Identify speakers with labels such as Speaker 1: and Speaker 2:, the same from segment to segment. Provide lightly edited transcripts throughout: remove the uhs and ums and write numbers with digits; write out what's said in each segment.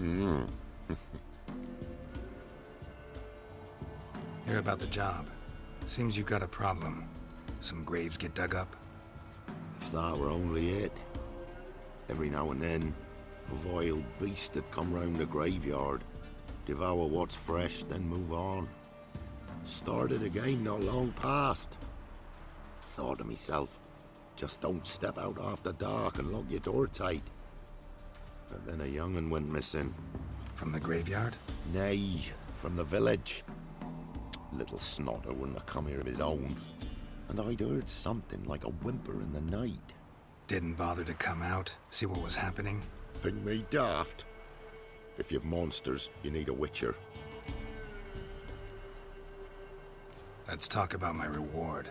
Speaker 1: Hear about the job. Seems you've got a problem. Some graves get dug up?
Speaker 2: If that were only it. Every now and then, a vile beast would come round the graveyard, devour what's fresh, then move on. Started again not long past. Thought to myself, just don't step out after dark and lock your door tight. But then a young'un went missing.
Speaker 1: From the graveyard?
Speaker 2: Nay, from the village. Little snotter wouldn't have come here of his own. And I'd heard something like a whimper in the night.
Speaker 1: Didn't bother to come out, see what was happening?
Speaker 2: Think me daft? If you've monsters, you need a witcher.
Speaker 1: Let's talk about my reward.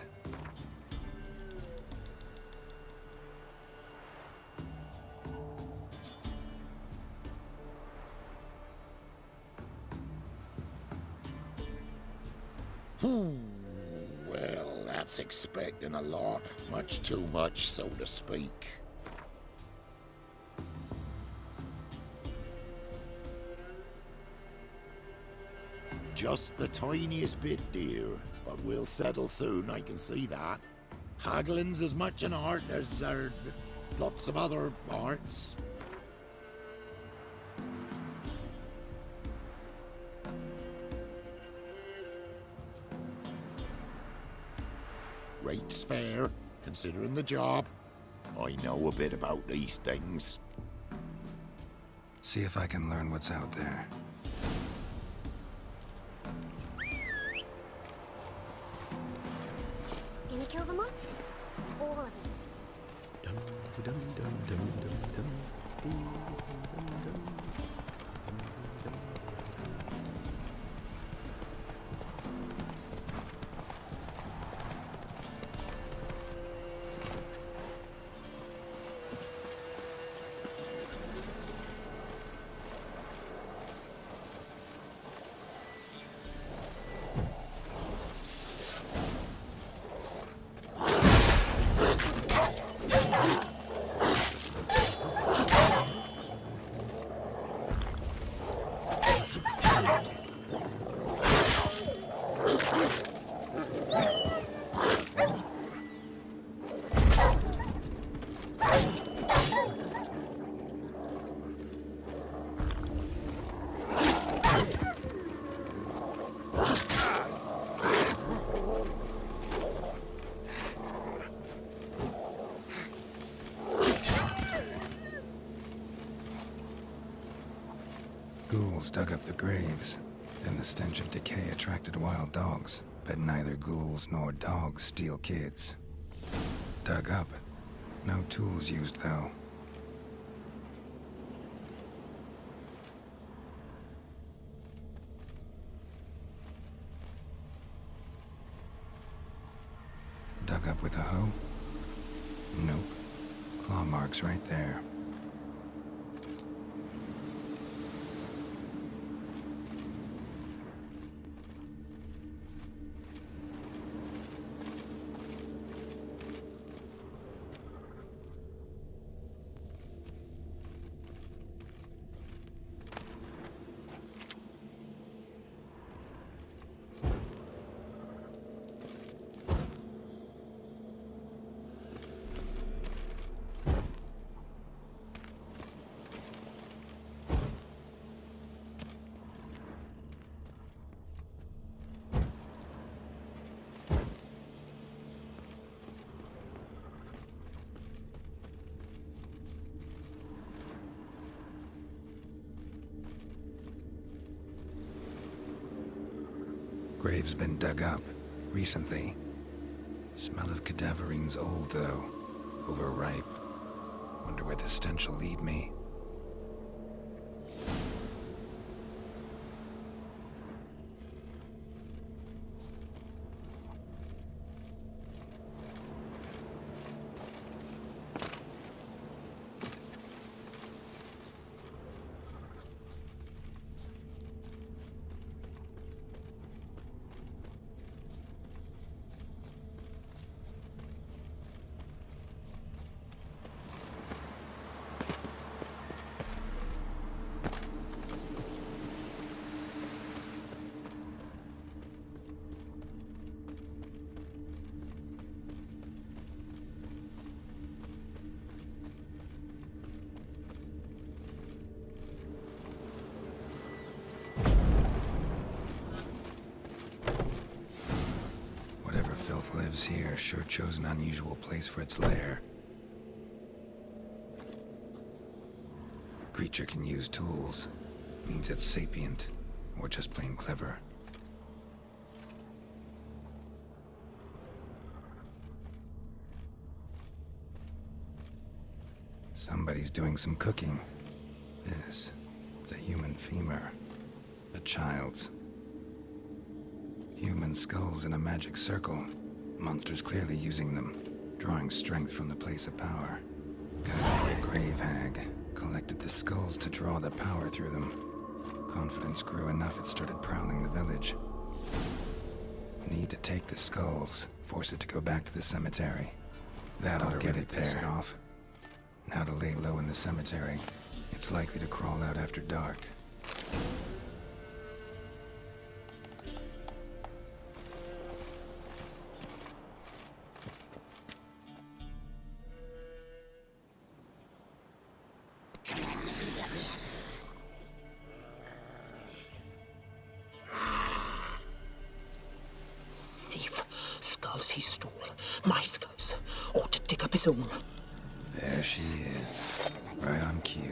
Speaker 2: Well, that's expecting a lot. Much too much, so to speak. Just the tiniest bit, dear. But we'll settle soon, I can see that. Haggling's as much an art as lots of other arts. Rate's fair, considering the job. I know a bit about these things.
Speaker 1: See if I can learn what's out there.
Speaker 3: Gonna kill the monsters? All of them.
Speaker 1: Ghouls dug up the graves. Then the stench of decay attracted wild dogs. But neither ghouls nor dogs steal kids. Dug up. No tools used, though. Dug up with a hoe? Nope. Claw marks right there. Grave's been dug up. Recently. Smell of cadaverine's old, though. Overripe. Wonder where the stench will lead me. lives here sure chose an unusual place for its lair. Creature can use tools. Means it's sapient, or just plain clever. Somebody's doing some cooking. This, it's a human femur. A child's. Human skulls in a magic circle. Monsters clearly using them, drawing strength from the place of power. Gotta be a grave hag. Collected the skulls to draw the power through them. Confidence grew enough it started prowling the village. Need to take the skulls, force it to go back to the cemetery. That ought to get it piss it off. Now to lay low in the cemetery. It's likely to crawl out after dark.
Speaker 4: Thief. Skulls he stole. My skulls. Ought to dig up his own.
Speaker 1: There she is. Right on cue.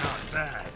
Speaker 1: Not bad.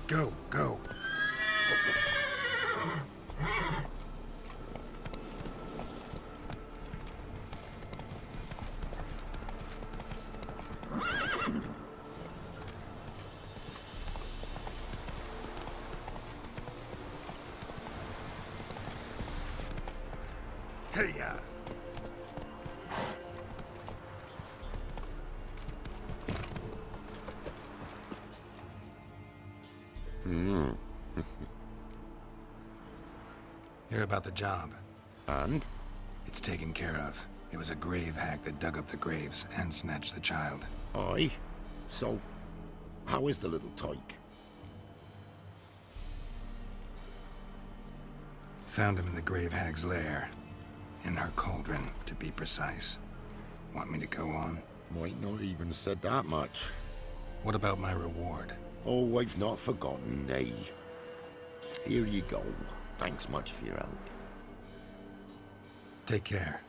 Speaker 1: Go, go. Hey-ya. Hear about the job.
Speaker 2: And?
Speaker 1: It's taken care of. It was a grave hag that dug up the graves and snatched the child.
Speaker 2: Aye. So, how is the little tyke?
Speaker 1: Found him in the grave hag's lair. In her cauldron, to be precise. Want me to go on?
Speaker 2: Might not even said that much.
Speaker 1: What about my reward?
Speaker 2: Oh, I've not forgotten, nay. Here you go. Thanks much for your help.
Speaker 1: Take care.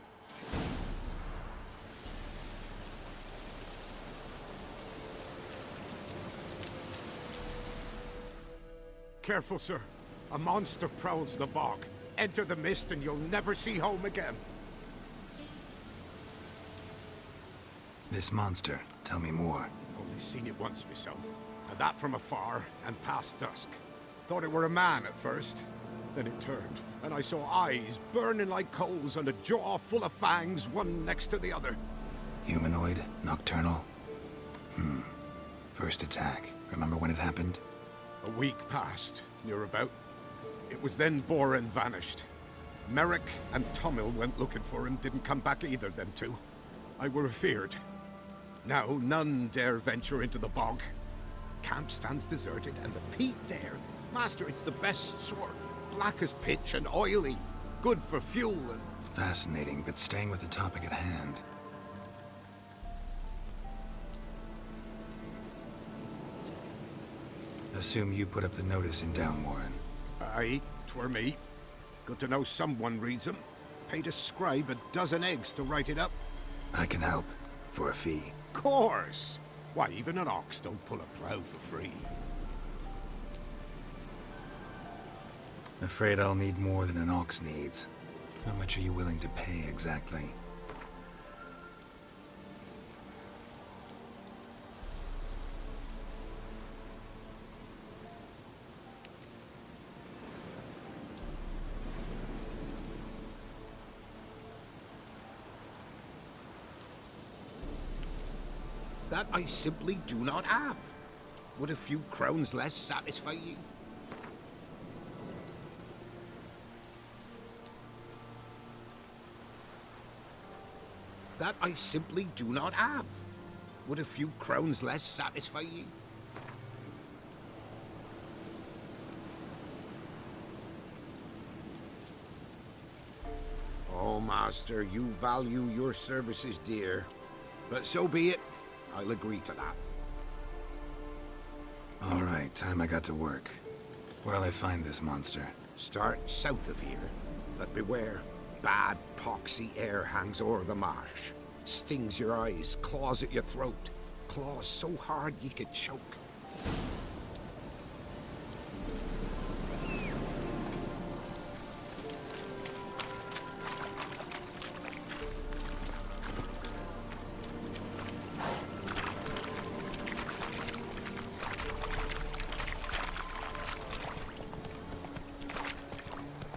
Speaker 5: Careful, sir. A monster prowls the bog. Enter the mist and you'll never see home again.
Speaker 1: This monster, tell me more.
Speaker 5: Only seen it once myself, and that from afar and past dusk. Thought it were a man at first. Then it turned, and I saw eyes burning like coals and a jaw full of fangs, one next to the other.
Speaker 1: Humanoid? Nocturnal? First attack. Remember when it happened?
Speaker 5: A week passed, near about. It was then Boren vanished. Merrick and Tomil went looking for him, didn't come back either, them two. I were afeard. Now none dare venture into the bog. Camp stands deserted, and the peat there. Master, it's the best sort. Black as pitch and oily. Good for fuel and...
Speaker 1: Fascinating, but staying with the topic at hand. Assume you put up the notice in Downwarren.
Speaker 5: Aye, 'twere me. Good to know someone reads 'em. Paid a scribe a dozen eggs to write it up.
Speaker 1: I can help. For a fee.
Speaker 5: Course! Why, even an ox don't pull a plough for free.
Speaker 1: Afraid I'll need more than an ox needs. How much are you willing to pay exactly?
Speaker 5: That I simply do not have. Would a few crowns less satisfy you? That I simply do not have. Would a few crowns less satisfy you? Oh, Master, you value your services dear. But so be it. I'll agree to that.
Speaker 1: All right, time I got to work. Where'll I find this monster?
Speaker 5: Start south of here, but beware. Bad, poxy air hangs o'er the marsh. Stings your eyes, claws at your throat. Claws so hard ye could choke.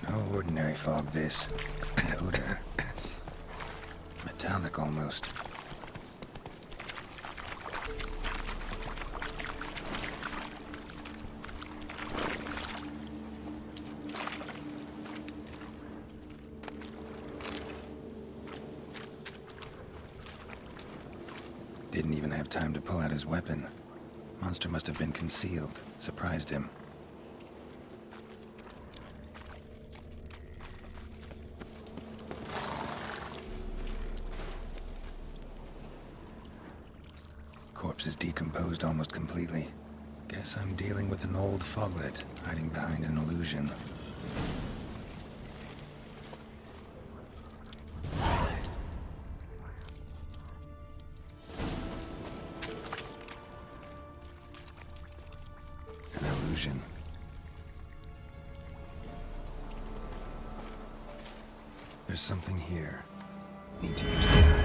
Speaker 1: No ordinary fog, this. Odor. Metallic almost. Didn't even have time to pull out his weapon. Monster must have been concealed. Surprised him. Corpse is decomposed almost completely. Guess I'm dealing with an old foglet, hiding behind an illusion. An illusion. There's something here. Need to use that.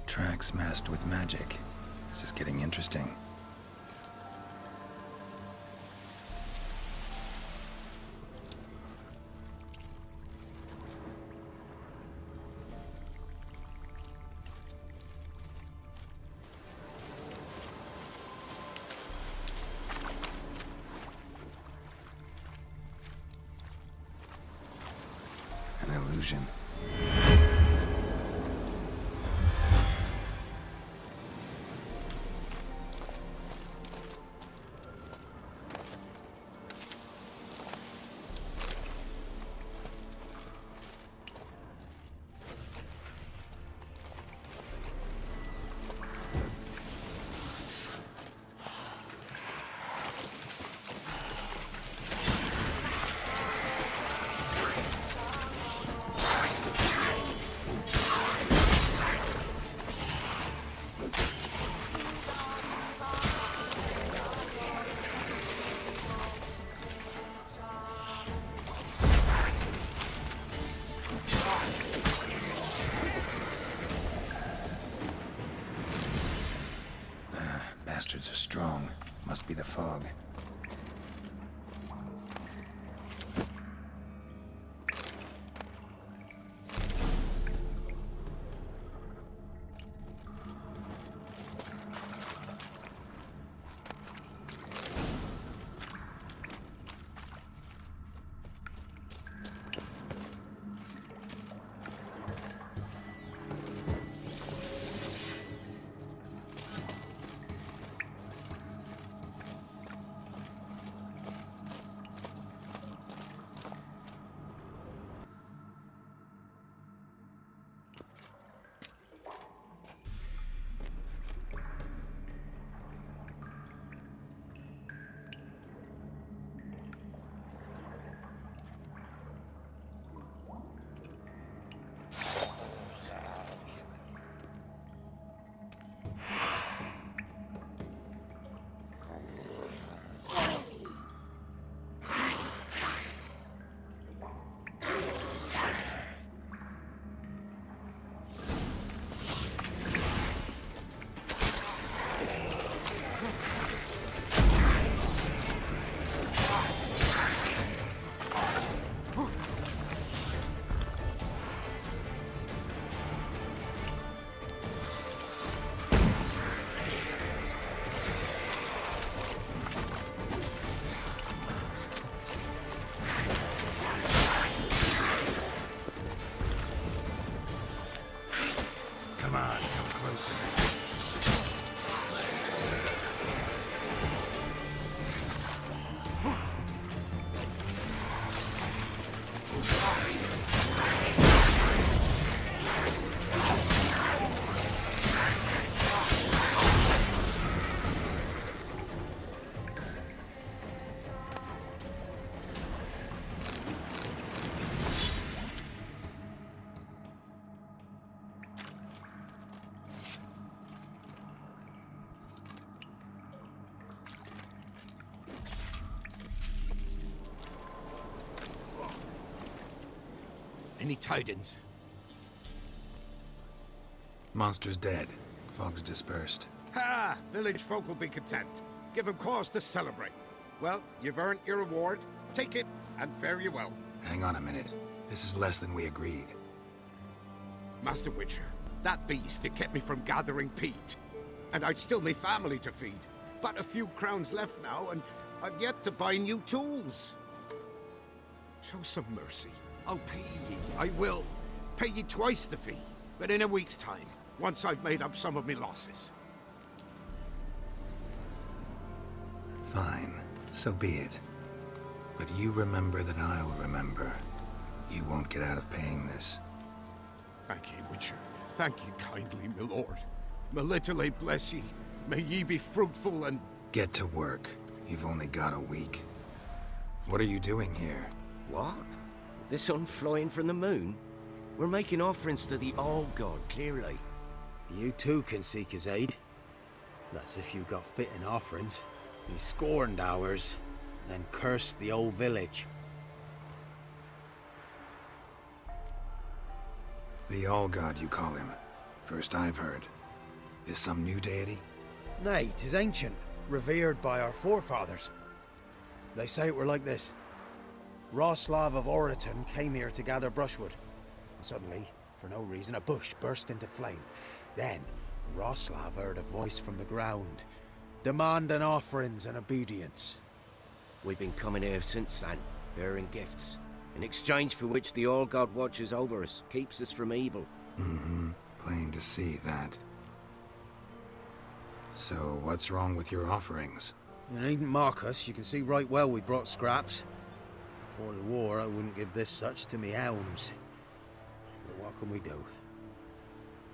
Speaker 1: Tracks masked with magic. This is getting interesting. An illusion. Bastards are strong. Must be the fog.
Speaker 6: Any tidings?
Speaker 1: Monster's dead. Fog's dispersed.
Speaker 5: Ha! Village folk will be content. Give them cause to celebrate. Well, you've earned your reward. Take it, and fare you well.
Speaker 1: Hang on a minute. This is less than we agreed.
Speaker 5: Master Witcher, that beast, it kept me from gathering peat. And I'd still me family to feed. But a few crowns left now, and I've yet to buy new tools. Show some mercy. I'll pay ye. I will. Pay ye twice the fee. But in a week's time, once I've made up some of me losses.
Speaker 1: Fine. So be it. But you remember that I'll remember. You won't get out of paying this.
Speaker 5: Thank ye, Witcher. Thank ye kindly, my lord. Melitele bless ye. May ye be fruitful and...
Speaker 1: Get to work. You've only got a week. What are you doing here?
Speaker 7: What? The sun flying from the moon? We're making offerings to the All-God, clearly.
Speaker 6: You too can seek his aid. That's if you got fitting offerings. He scorned ours, then cursed the old village.
Speaker 1: The All-God, you call him. First I've heard. Is some new deity?
Speaker 6: Nay, 'tis ancient, revered by our forefathers. They say it were like this. Roslav of Oriton came here to gather brushwood. And suddenly, for no reason, a bush burst into flame. Then, Roslav heard a voice from the ground, demanding offerings and obedience.
Speaker 7: We've been coming here since then, bearing gifts, in exchange for which the All-God watches over us, keeps us from evil.
Speaker 1: Mm-hmm. Plain to see that. So, what's wrong with your offerings?
Speaker 6: You needn't mock us. You can see right well we brought scraps. Before the war, I wouldn't give this such to me hounds. But what can we do?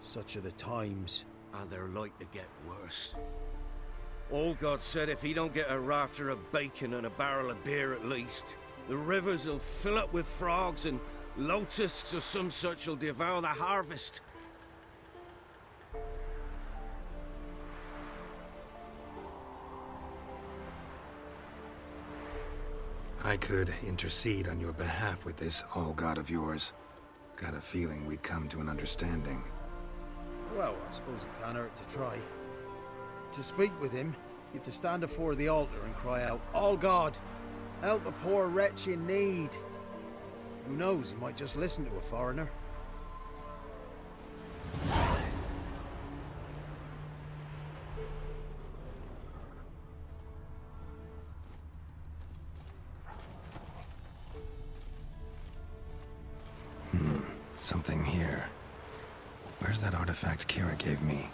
Speaker 6: Such are the times.
Speaker 7: And they're like to get worse. All-God said if he don't get a rafter of bacon and a barrel of beer at least, the rivers will fill up with frogs and locusts or some such will devour the harvest.
Speaker 1: I could intercede on your behalf with this All-God of yours. Got a feeling we'd come to an understanding.
Speaker 6: Well, I suppose it can't hurt to try. To speak with him, you have to stand before the altar and cry out, All God, help a poor wretch in need. Who knows, he might just listen to a foreigner.
Speaker 1: Something here. Where's that artifact Kira gave me?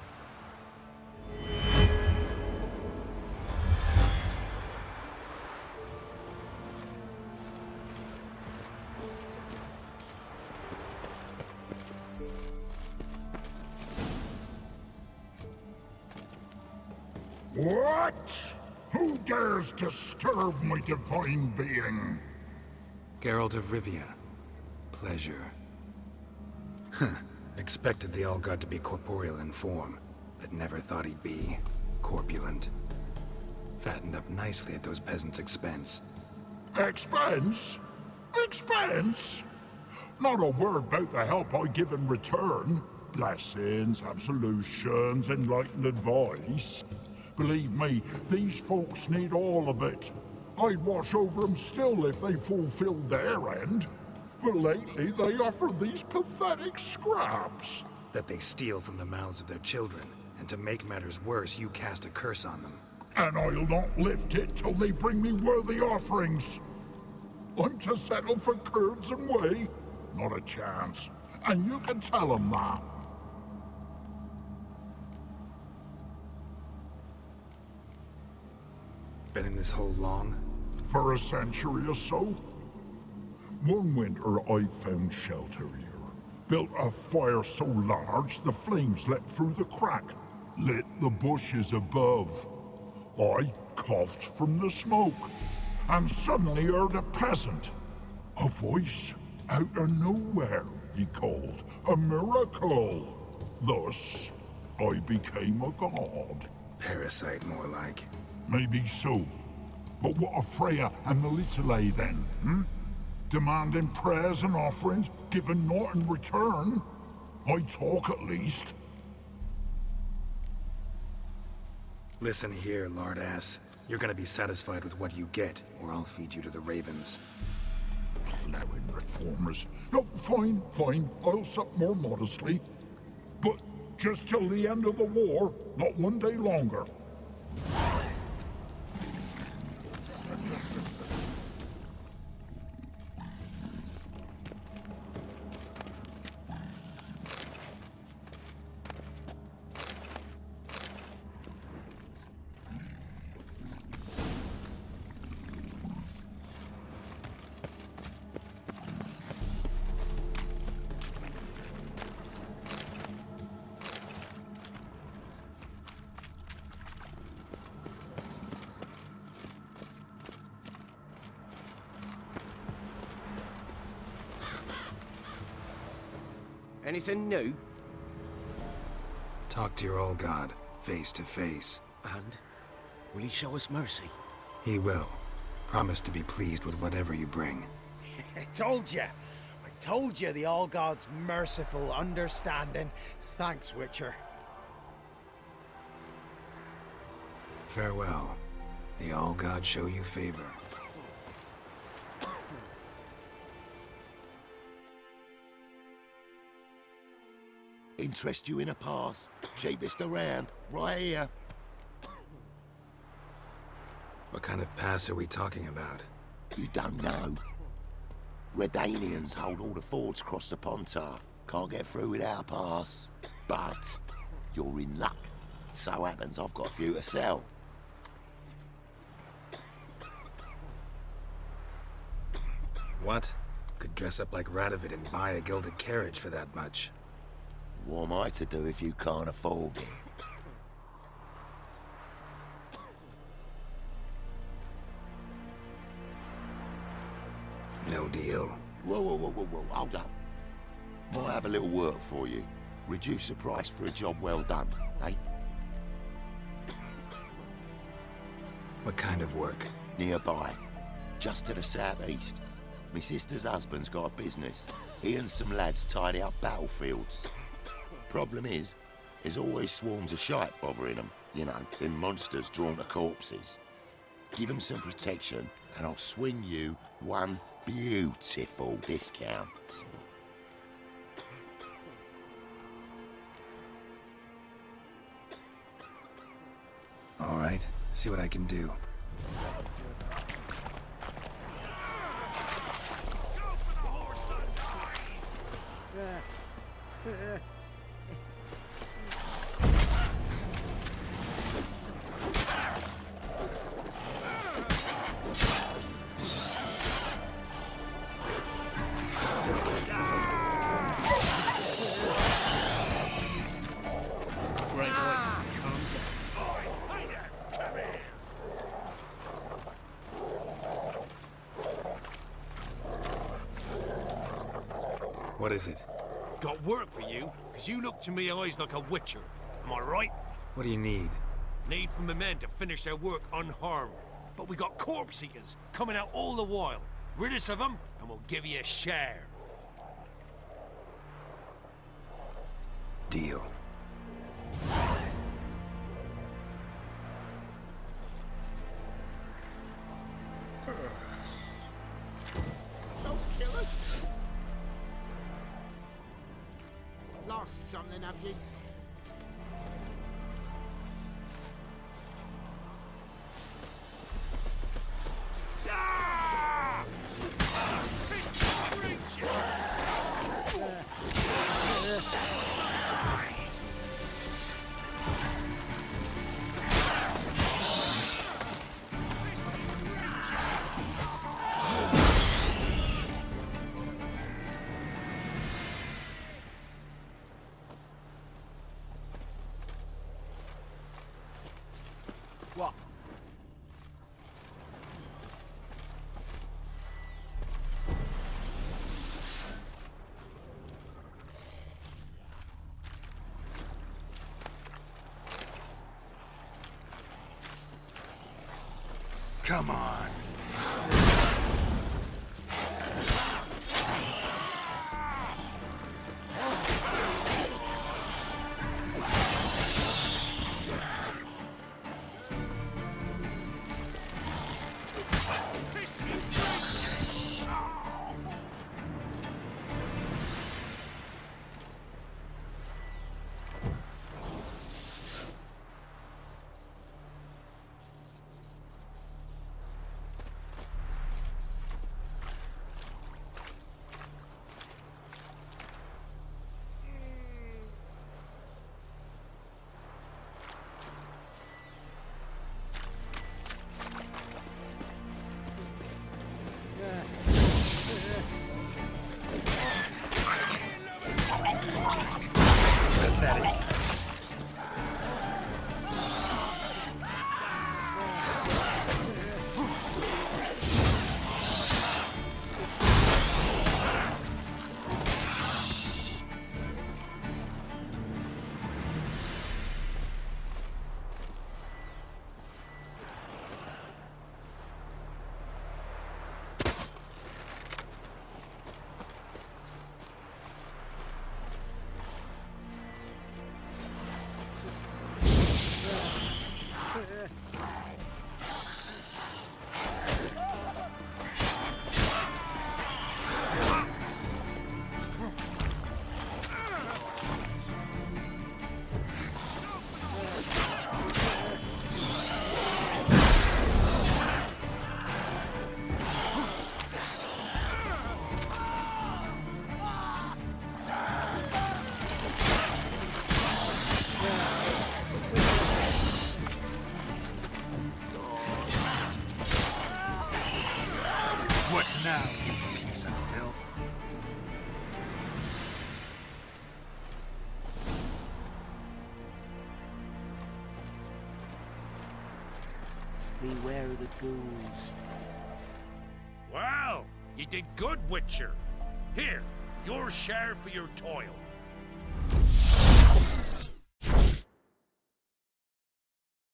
Speaker 8: What? Who dares disturb my divine being?
Speaker 1: Geralt of Rivia. Pleasure. Huh. Expected the All-God to be corporeal in form, but never thought he'd be corpulent. Fattened up nicely at those peasants' expense.
Speaker 8: Expense? Expense? Not a word about the help I give in return. Blessings, absolutions, enlightened advice. Believe me, these folks need all of it. I'd watch over them still if they fulfilled their end. But lately they offer these pathetic scraps.
Speaker 1: That they steal from the mouths of their children, and to make matters worse, you cast a curse on them.
Speaker 8: And I'll not lift it till they bring me worthy offerings. I'm to settle for curds and whey? Not a chance. And you can tell them that.
Speaker 1: Been in this hole long?
Speaker 8: For a century or so. One winter I found shelter here. Built a fire so large the flames leapt through the crack, lit the bushes above. I coughed from the smoke, and suddenly heard a peasant. A voice out of nowhere, he called. A miracle. Thus, I became a god.
Speaker 1: Parasite, more like.
Speaker 8: Maybe so. But what of Freya and Melitele then, demanding prayers and offerings, giving naught in return. I talk at least.
Speaker 1: Listen here, Lord Ass. You're gonna be satisfied with what you get, or I'll feed you to the ravens.
Speaker 8: Plowing reformers. No, fine, fine. I'll sup more modestly. But just till the end of the war, not one day longer.
Speaker 7: Anything new?
Speaker 1: Talk to your old god, face to face.
Speaker 7: And? Will he show us mercy?
Speaker 1: He will. Promise to be pleased with whatever you bring.
Speaker 6: I told you. I told you the All-God's merciful, understanding. Thanks, Witcher.
Speaker 1: Farewell. The All-God show you favor.
Speaker 2: Interest you in a pass? Cheapest around, right here.
Speaker 1: What kind of pass are we talking about?
Speaker 2: You don't know. Redanians hold all the fords across the Pontar. Can't get through without a pass. But you're in luck. So happens I've got a few to sell.
Speaker 1: What? Could dress up like Radovid and buy a gilded carriage for that much.
Speaker 2: What am I to do if you can't afford it?
Speaker 1: No deal.
Speaker 2: Whoa, hold up. Might have a little work for you. Reduce the price for a job well done, eh?
Speaker 1: What kind of work?
Speaker 2: Nearby. Just to the southeast. My sister's husband's got a business. He and some lads tidy up battlefields. Problem is, there's always swarms of shite bothering them. You know, them monsters drawn to corpses. Give them some protection, and I'll swing you one beautiful discount.
Speaker 1: All right, see what I can do. What is it?
Speaker 9: Got work for you, because you look to me eyes like a witcher. Am I right?
Speaker 1: What do you need?
Speaker 9: Need from the men to finish their work unharmed. But we got corpse eaters coming out all the while. Rid us of them, and we'll give you a share.
Speaker 1: Deal.
Speaker 10: Don't kill us. Lost something, have you?
Speaker 6: What?
Speaker 10: Come on.
Speaker 11: What now, you piece of filth?
Speaker 6: Beware of the ghouls.
Speaker 9: Well, you did good, Witcher. Here, your share for your toil.